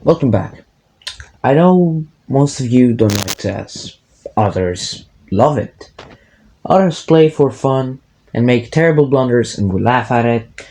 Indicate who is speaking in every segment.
Speaker 1: Welcome back. I know most of you don't like chess. Others love it. Others play for fun and make terrible blunders and we laugh at it.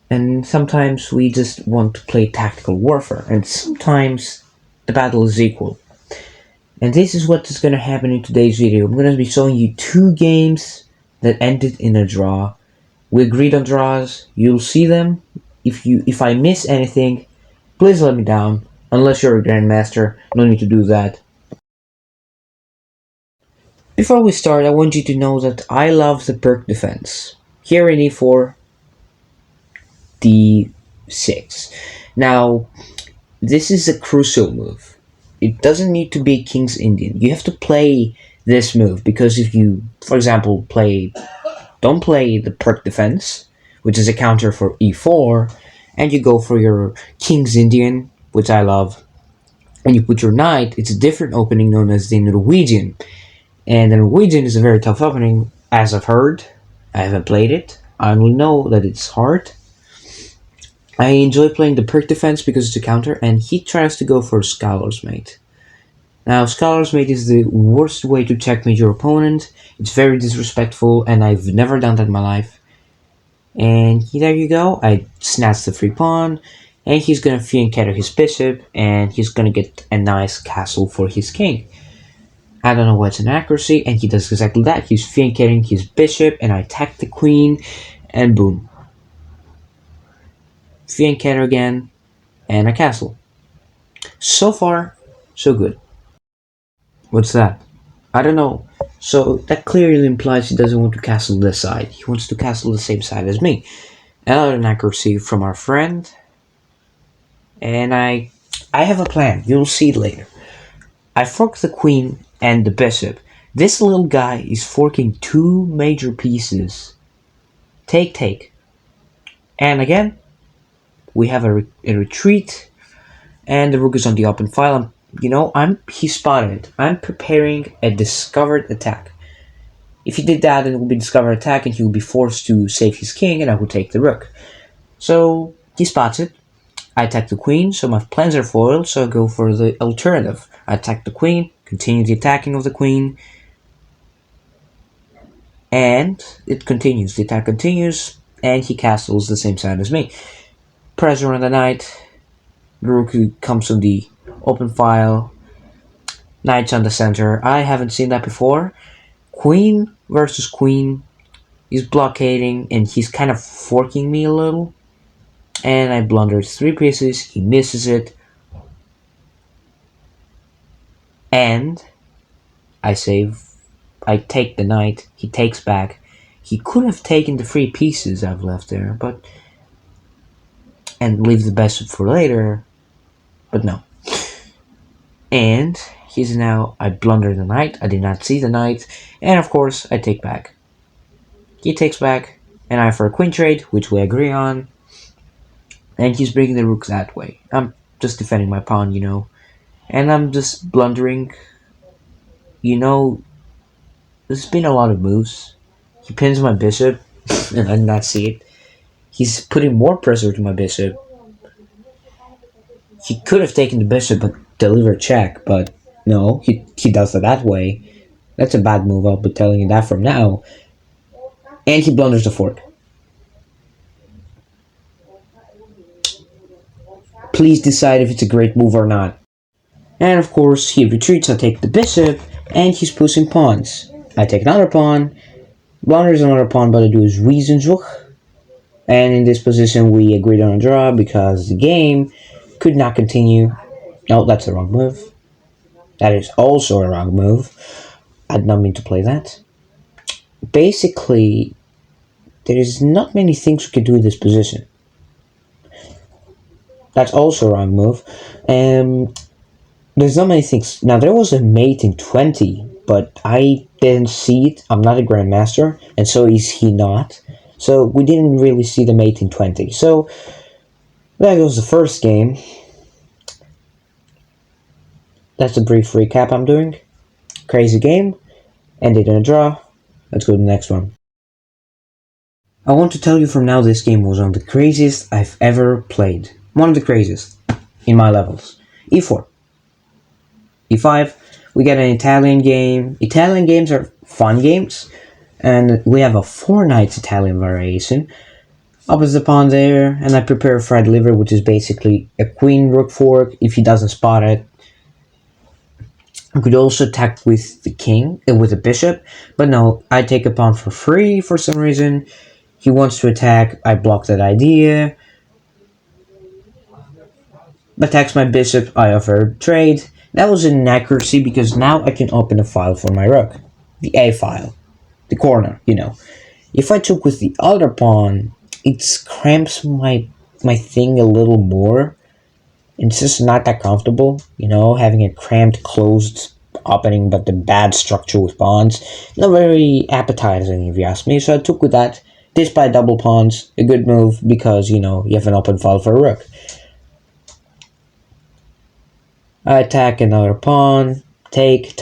Speaker 1: And sometimes we just want to play tactical warfare. And sometimes the battle is equal. And this is what is going to happen in today's video. I'm going to be showing you two games that ended in a draw. We agreed on draws. You'll see them. If I miss anything, please let me down. Unless you're a grandmaster, no need to do that. Before we start, I want you to know that I love the perk defense. Here in e4, d6. Now, this is a crucial move. It doesn't need to be King's Indian. You have to play this move because if you, for example, don't play the perk defense, which is a counter for e4, and you go for your King's Indian, which I love, and you put your knight, it's a different opening known as the Norwegian. And the Norwegian is a very tough opening, as I've heard. I haven't played it. I only know that it's hard. I enjoy playing the perk defense because it's a counter, and he tries to go for Scholar's Mate. Now, Scholar's Mate is the worst way to checkmate your opponent. It's very disrespectful, and I've never done that in my life. And there you go. I snatched the free pawn, and he's gonna fianchetto his bishop, and he's gonna get a nice castle for his king. I don't know what's an accuracy, and he does exactly that. He's fianchetting his bishop, and I attack the queen, and boom. Fianchetto again, and a castle. So far, so good. What's that? I don't know. So that clearly implies he doesn't want to castle this side. He wants to castle the same side as me. Another inaccuracy from our friend. And I have a plan. You'll see it later. I fork the queen and the bishop. This little guy is forking two major pieces. Take. And again, we have a retreat, and the rook is on the open file. He spotted it. I'm preparing a discovered attack. If he did that, it would be discovered attack, and he would be forced to save his king, and I would take the rook. So he spots it. I attack the queen, so my plans are foiled, so I go for the alternative. I attack the queen, continue the attacking of the queen, and it continues. The attack continues, and he castles the same side as me. Pressure on the knight. Rook comes on the open file. Knight's on the center. I haven't seen that before. Queen versus queen. He's blockading, and he's kind of forking me a little. And I blunder three pieces. He misses it. And I save. I take the knight. He takes back. He could have taken the three pieces I've left there, and leave the bishop for later, but no. And he's now. I blunder the knight. I did not see the knight, and of course I take back. He takes back, and I for a queen trade, which we agree on. And he's bringing the rook that way. I'm just defending my pawn, and I'm just blundering. There's been a lot of moves. He pins my bishop, and I did not see it. He's putting more pressure to my bishop. He could have taken the bishop but delivered check, but no, he does it that way. That's a bad move, I'll be telling you that from now. And he blunders the fork. Please decide if it's a great move or not. And of course, he retreats. I take the bishop, and he's pushing pawns. I take another pawn, blunders another pawn, but I do his Riesenschach. And in this position, we agreed on a draw because the game could not continue. No, that's the wrong move. That is also a wrong move. I did not mean to play that. Basically, there is not many things we can do in this position. That's also a wrong move. There's not many things. Now, there was a mate in 20, but I didn't see it. I'm not a grandmaster, and so is he not. So we didn't really see the mate in 20. So that was the first game. That's a brief recap I'm doing. Crazy game. Ended in a draw. Let's go to the next one. I want to tell you from now this game was one of the craziest I've ever played. One of the craziest. in my levels. E4, E5. We get an Italian game. Italian games are fun games, and we have a 4 knights Italian variation. Opposite the pawn there, and I prepare a fried liver, which is basically a queen rook fork if he doesn't spot it. I could also attack with the king, with the bishop, but no, I take a pawn for free for some reason. He wants to attack, I block that idea. Attacks my bishop, I offer trade. That was an inaccuracy because now I can open a file for my rook. The A file. The corner, you know. If I took with the other pawn, it cramps my thing a little more. It's just not that comfortable, you know, having a cramped, closed opening, but the bad structure with pawns. Not very appetizing, if you ask me. So I took with that. Despite double pawns, a good move because, you know, you have an open file for a rook. I attack another pawn, take,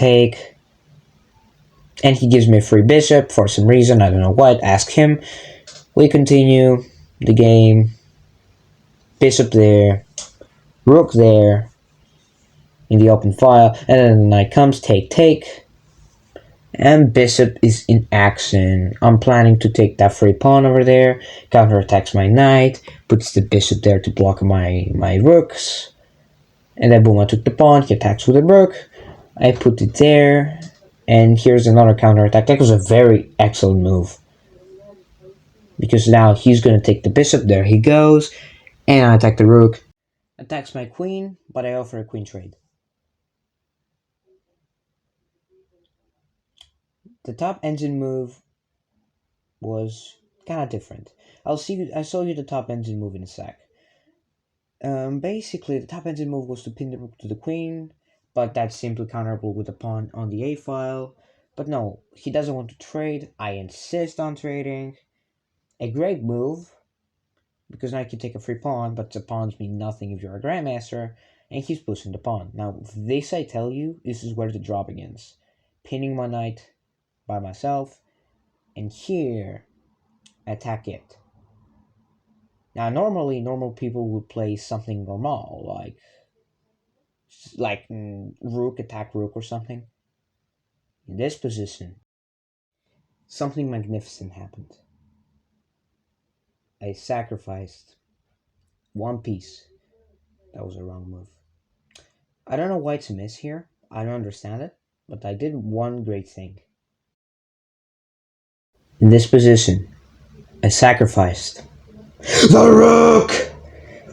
Speaker 1: and he gives me a free bishop for some reason, I don't know what, ask him. We continue the game, bishop there, rook there, in the open file, and then the knight comes, take, and bishop is in action. I'm planning to take that free pawn over there, counterattacks my knight, puts the bishop there to block my rooks, and then boom, I took the pawn, he attacks with a rook, I put it there, and here's another counterattack. That was a very excellent move. Because now he's going to take the bishop, there he goes, and I attack the rook. Attacks my queen, but I offer a queen trade. The top engine move was kind of different. I'll show you the top engine move in a sec. Basically, the top engine move was to pin the rook to the queen, but that's simply counterable with the pawn on the A file. But no, he doesn't want to trade. I insist on trading. A great move, because now I can take a free pawn, but the pawns mean nothing if you're a grandmaster, and he's pushing the pawn. Now, this I tell you, this is where the draw begins. Pinning my knight by myself, and here, attack it. Now, normally, normal people would play something normal, like rook, attack rook or something. In this position, something magnificent happened. I sacrificed one piece. That was a wrong move. I don't know why it's a miss here. I don't understand it, but I did one great thing. In this position, I sacrificed the rook!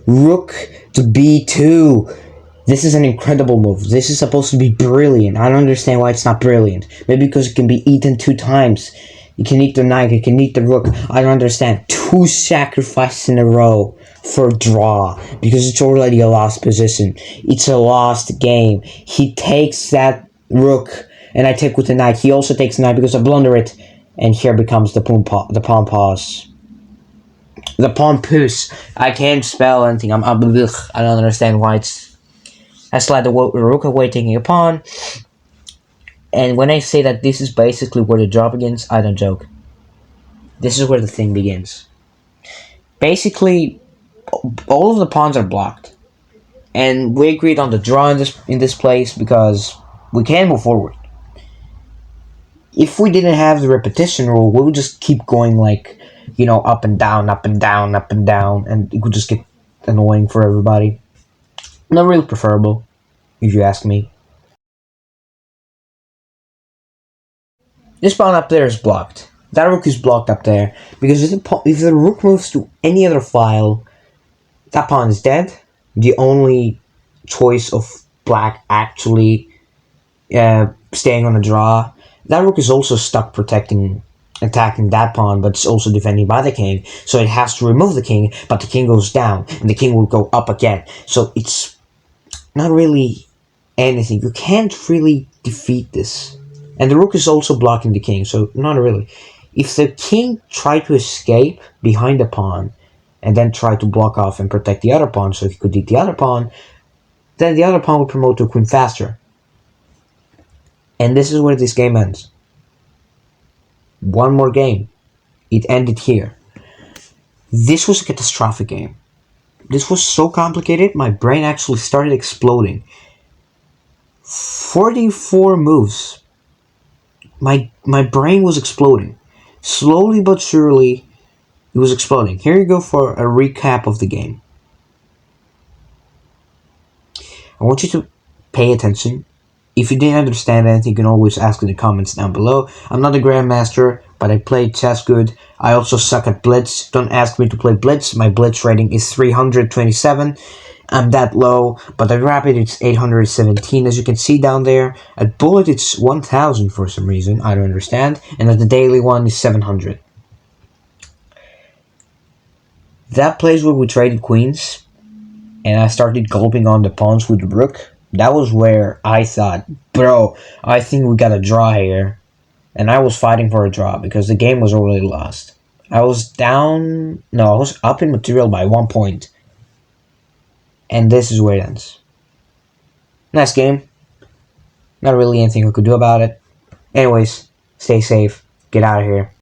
Speaker 1: Rook to b2. This is an incredible move. This is supposed to be brilliant. I don't understand why it's not brilliant. Maybe because it can be eaten 2 times. You can eat the knight, you can eat the rook. I don't understand. 2 sacrifices in a row for draw. Because it's already a lost position. It's a lost game. He takes that rook, and I take with the knight. He also takes the knight because I blunder it. And here becomes the pawn pause. The pawn push. I can't spell anything. I don't understand why it's... I slide the rook away, taking a pawn. And when I say that this is basically where the draw begins, I don't joke. This is where the thing begins. Basically, all of the pawns are blocked. And we agreed on the draw in this place because we can move forward. If we didn't have the repetition rule, we would just keep going like, you know, up and down, up and down, up and down, and it would just get annoying for everybody. Not really preferable, if you ask me. This pawn up there is blocked. That rook is blocked up there, because if the rook moves to any other file, that pawn is dead. The only choice of black actually staying on the draw. That rook is also stuck attacking that pawn, but it's also defending by the king, so it has to remove the king, but the king goes down, and the king will go up again. So it's not really anything. You can't really defeat this. And the rook is also blocking the king, so not really. If the king tried to escape behind the pawn, and then try to block off and protect the other pawn so he could eat the other pawn, then the other pawn would promote to a queen faster. And this is where this game ends. One more game. It ended here. This was a catastrophic game. This was so complicated, my brain actually started exploding. 44 moves. My brain was exploding. Slowly but surely, it was exploding. Here you go for a recap of the game. I want you to pay attention. If you didn't understand anything, you can always ask in the comments down below. I'm not a grandmaster, but I play chess good. I also suck at blitz. Don't ask me to play blitz. My blitz rating is 327. I'm that low, but at rapid it's 817, as you can see down there. At bullet it's 1000 for some reason, I don't understand. And at the daily one is 700. That place where we traded queens, and I started gulping on the pawns with the rook, that was where I thought, bro, I think we got a draw here. And I was fighting for a draw because the game was already lost. I was down, no, I was up in material by 1 point. And this is where it ends. Nice game. Not really anything we could do about it. Anyways, stay safe. Get out of here.